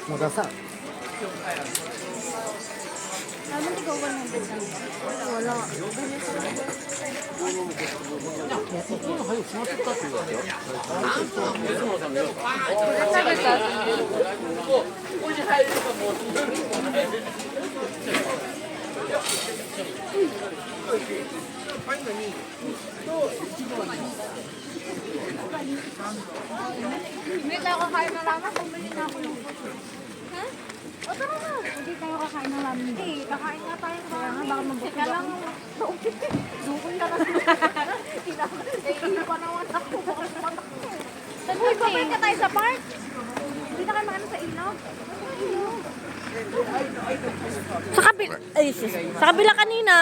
Magasa. Ano hindi ko 100 lang? Wala. Hindi tayo kakain ng ramen, bumili na ako ng ha? O tara na. Hindi tayo kakain ng ramen. Hindi, kakain nga tayo ng ramen. Baka mabuti ka lang. Dukol ka lang. Hindi pa naman ako. Uy, babay ka tayo sa park. Hindi na kayo maano sa ilaw. Sa kabila kanina.